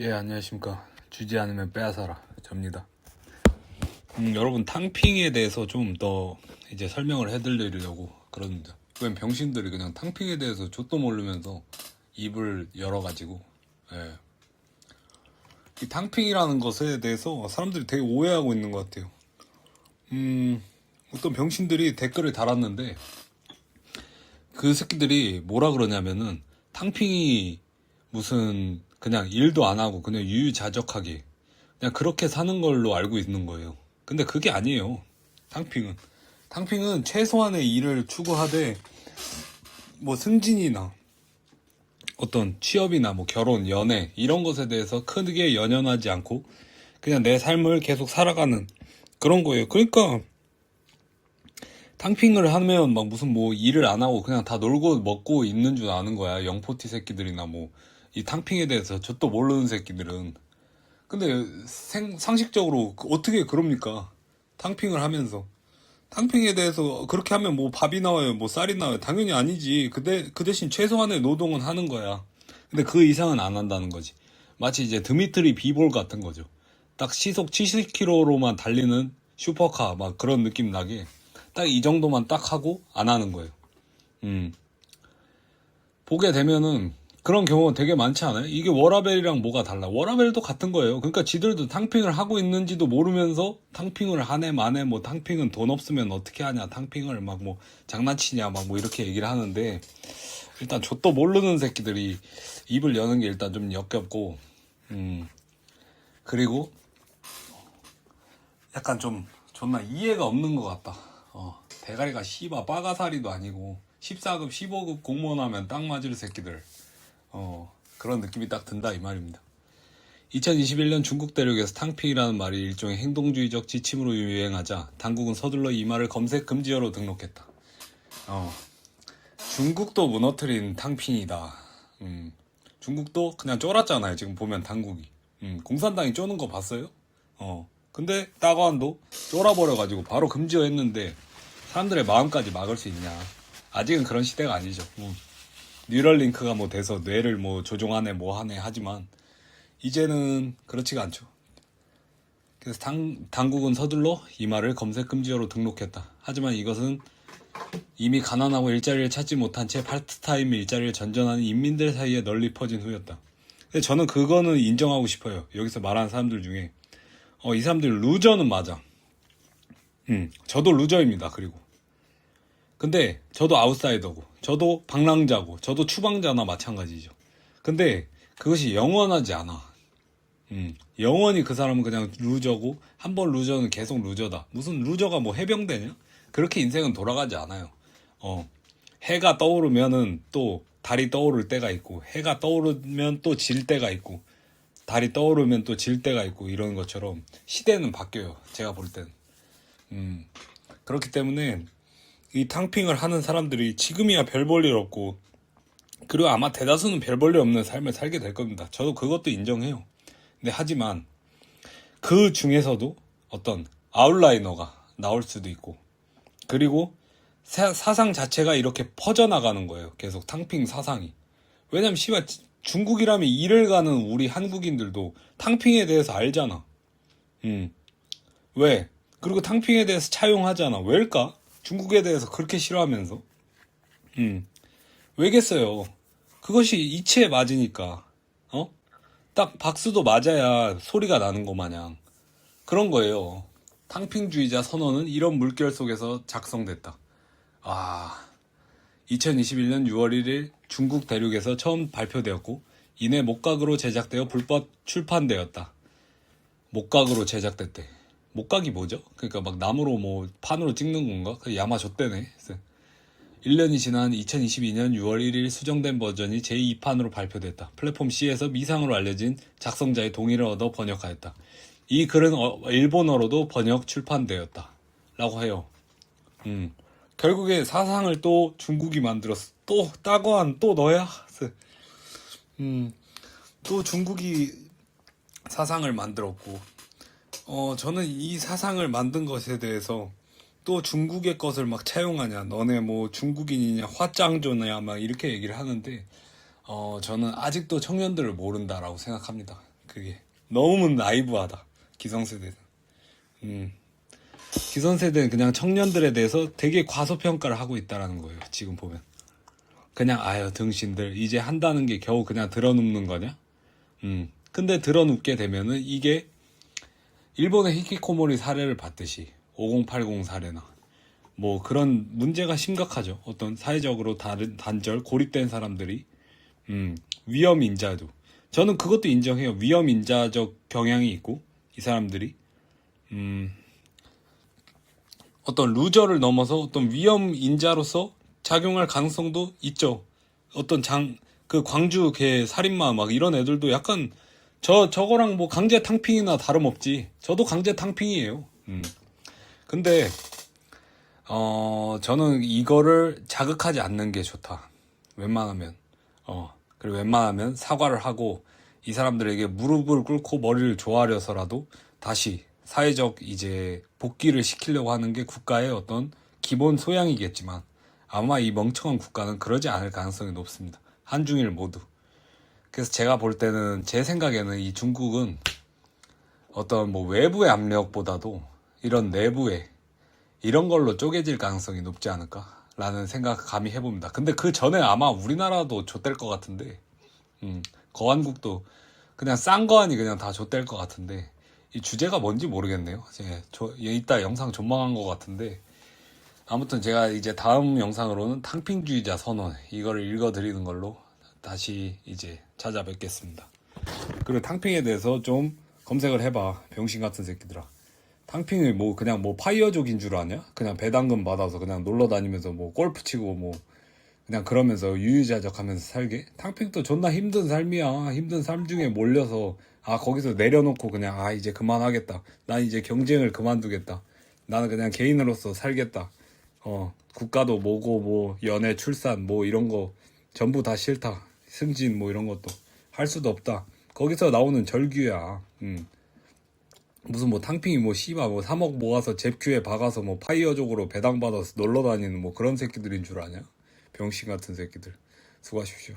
예, 안녕하십니까. 주지 않으면 빼앗아라. 접니다. 여러분, 탕핑에 대해서 좀 더 이제 설명을 해드리려고 그러는데, 왜 병신들이 그냥 탕핑에 대해서 족도 모르면서 입을 열어가지고, 예. 이 탕핑이라는 것에 대해서 사람들이 되게 오해하고 있는 것 같아요. 어떤 병신들이 댓글을 달았는데, 그 새끼들이 뭐라 그러냐면은, 탕핑이 무슨 그냥 일도 안 하고 그냥 유유자적하게 그냥 그렇게 사는 걸로 알고 있는 거예요. 근데 그게 아니에요. 탕핑은 최소한의 일을 추구하되 뭐 승진이나 어떤 취업이나 뭐 결혼, 연애 이런 것에 대해서 크게 연연하지 않고 그냥 내 삶을 계속 살아가는 그런 거예요. 그러니까 탕핑을 하면 막 무슨 뭐 일을 안 하고 그냥 다 놀고 먹고 있는 줄 아는 거야. 영포티 새끼들이나 뭐 이 탕핑에 대해서 저도 모르는 새끼들은. 근데 상식적으로 어떻게 그럽니까? 탕핑을 하면서. 탕핑에 대해서 그렇게 하면 뭐 밥이 나와요, 뭐 쌀이 나와요. 당연히 아니지. 그 대신 최소한의 노동은 하는 거야. 근데 그 이상은 안 한다는 거지. 마치 이제 드미트리 비볼 같은 거죠. 딱 시속 70km로만 달리는 슈퍼카 막 그런 느낌 나게 딱 이 정도만 딱 하고 안 하는 거예요. 보게 되면은 그런 경우가 되게 많지 않아요? 이게 워라벨이랑 뭐가 달라? 워라벨도 같은 거예요. 그러니까 지들도 탕핑을 하고 있는지도 모르면서 탕핑을 하네 마네 뭐 탕핑은 돈 없으면 어떻게 하냐 탕핑을 막 뭐 장난치냐 막 뭐 이렇게 얘기를 하는데 일단 좆도 모르는 새끼들이 입을 여는 게 일단 좀 역겹고 그리고 약간 좀 존나 이해가 없는 것 같다. 대가리가 씨바 빠가사리도 아니고 14급 15급 공무원 하면 딱 맞을 새끼들 그런 느낌이 딱 든다 이 말입니다. 2021년 중국 대륙에서 탕핑이라는 말이 일종의 행동주의적 지침으로 유행하자 당국은 서둘러 이 말을 검색 금지어로 등록했다. 중국도 무너뜨린 탕핑이다. 중국도 그냥 쫄았잖아요. 지금 보면 당국이. 공산당이 쪼는 거 봤어요? 근데 따가안도 쫄아버려가지고 바로 금지어 했는데 사람들의 마음까지 막을 수 있냐. 아직은 그런 시대가 아니죠. 뉴럴링크가 뭐 돼서 뇌를 뭐 조종하네 뭐 하네 하지만 이제는 그렇지가 않죠. 그래서 당국은 서둘러 이 말을 검색 금지어로 등록했다. 하지만 이것은 이미 가난하고 일자리를 찾지 못한 채 파트타임 일자리를 전전하는 인민들 사이에 널리 퍼진 후였다. 근데 저는 그거는 인정하고 싶어요. 여기서 말하는 사람들 중에 이 사람들 루저는 맞아. 저도 루저입니다. 그리고 근데 저도 아웃사이더고 저도 방랑자고 저도 추방자나 마찬가지죠. 근데 그것이 영원하지 않아. 영원히 그 사람은 그냥 루저고 한 번 루저는 계속 루저다. 무슨 루저가 뭐 해병대냐? 그렇게 인생은 돌아가지 않아요. 해가 떠오르면은 또 달이 떠오를 때가 있고 해가 떠오르면 또 질 때가 있고 달이 떠오르면 또 질 때가 있고 이런 것처럼 시대는 바뀌어요. 제가 볼 땐. 그렇기 때문에 이 탕핑을 하는 사람들이 지금이야 별 볼 일 없고 그리고 아마 대다수는 별 볼 일 없는 삶을 살게 될 겁니다. 저도 그것도 인정해요. 근데 하지만 그 중에서도 어떤 아웃라이너가 나올 수도 있고 그리고 사상 자체가 이렇게 퍼져나가는 거예요. 계속 탕핑 사상이. 왜냐면 씨발 중국이라면 일을 가는 우리 한국인들도 탕핑에 대해서 알잖아. 왜? 그리고 탕핑에 대해서 차용하잖아. 왜일까? 중국에 대해서 그렇게 싫어하면서. 왜겠어요? 그것이 이치에 맞으니까. 딱 박수도 맞아야 소리가 나는 거 마냥. 그런 거예요. 탕핑주의자 선언은 이런 물결 속에서 작성됐다. 2021년 6월 1일 중국 대륙에서 처음 발표되었고 이내 목각으로 제작되어 불법 출판되었다. 목각으로 제작됐대. 목각이 뭐죠? 그러니까 막 나무로 뭐 판으로 찍는 건가? 그 야마 좆대네. 1년이 지난 2022년 6월 1일 수정된 버전이 제2판으로 발표됐다. 플랫폼 C에서 미상으로 알려진 작성자의 동의를 얻어 번역하였다. 이 글은 일본어로도 번역 출판되었다. 라고 해요. 결국에 사상을 또 중국이 만들었어. 또 따거한 또 너야? 또 중국이 사상을 만들었고 저는 이 사상을 만든 것에 대해서 또 중국의 것을 막 차용하냐 너네 뭐 중국인이냐 화짱조냐 막 이렇게 얘기를 하는데 저는 아직도 청년들을 모른다라고 생각합니다. 그게 너무 나이브하다. 기성세대는. 기성세대는 그냥 청년들에 대해서 되게 과소평가를 하고 있다라는 거예요. 지금 보면. 그냥 아유 등신들 이제 한다는 게 겨우 그냥 드러눕는 거냐? 근데 드러눕게 되면은 이게 일본의 히키코모리 사례를 봤듯이 5080 사례나 뭐 그런 문제가 심각하죠. 어떤 사회적으로 단절 고립된 사람들이 위험 인자도 저는 그것도 인정해요. 위험 인자적 경향이 있고 이 사람들이 어떤 루저를 넘어서 어떤 위험 인자로서 작용할 가능성도 있죠. 어떤 그 광주 개 살인마 막 이런 애들도 약간 저거랑 뭐 강제 탕핑이나 다름없지. 저도 강제 탕핑이에요. 근데 저는 이거를 자극하지 않는 게 좋다. 웬만하면 그리고 웬만하면 사과를 하고 이 사람들에게 무릎을 꿇고 머리를 조아려서라도 다시 사회적 이제 복귀를 시키려고 하는 게 국가의 어떤 기본 소양이겠지만 아마 이 멍청한 국가는 그러지 않을 가능성이 높습니다. 한중일 모두. 그래서 제가 볼 때는 제 생각에는 이 중국은 어떤 뭐 외부의 압력보다도 이런 내부의 이런 걸로 쪼개질 가능성이 높지 않을까라는 생각 감히 해봅니다. 근데 그 전에 아마 우리나라도 좆될 것 같은데 거한국도 그냥 싼 거하니 그냥 다 좆될 것 같은데 이 주제가 뭔지 모르겠네요. 이따 영상 존망한 것 같은데 아무튼 제가 이제 다음 영상으로는 탕핑주의자 선언 이거를 읽어드리는 걸로 다시 이제 찾아뵙겠습니다. 그리고 탕핑에 대해서 좀 검색을 해봐. 병신 같은 새끼들아. 탕핑을 뭐 그냥 뭐 파이어족인 줄 아냐? 그냥 배당금 받아서 그냥 놀러 다니면서 뭐 골프 치고 뭐 그냥 그러면서 유유자적하면서 살게? 탕핑도 존나 힘든 삶이야. 힘든 삶 중에 몰려서 거기서 내려놓고 그냥 이제 그만하겠다. 난 이제 경쟁을 그만두겠다. 나는 그냥 개인으로서 살겠다. 국가도 뭐고 뭐 연애 출산 뭐 이런 거 전부 다 싫다. 승진 뭐 이런 것도 할 수도 없다. 거기서 나오는 절규야. 무슨 뭐 탕핑이 뭐 씨바 뭐 3억 모아서 잽큐에 박아서 뭐 파이어족으로 배당받아서 놀러 다니는 뭐 그런 새끼들인 줄 아냐? 병신 같은 새끼들. 수고하십시오.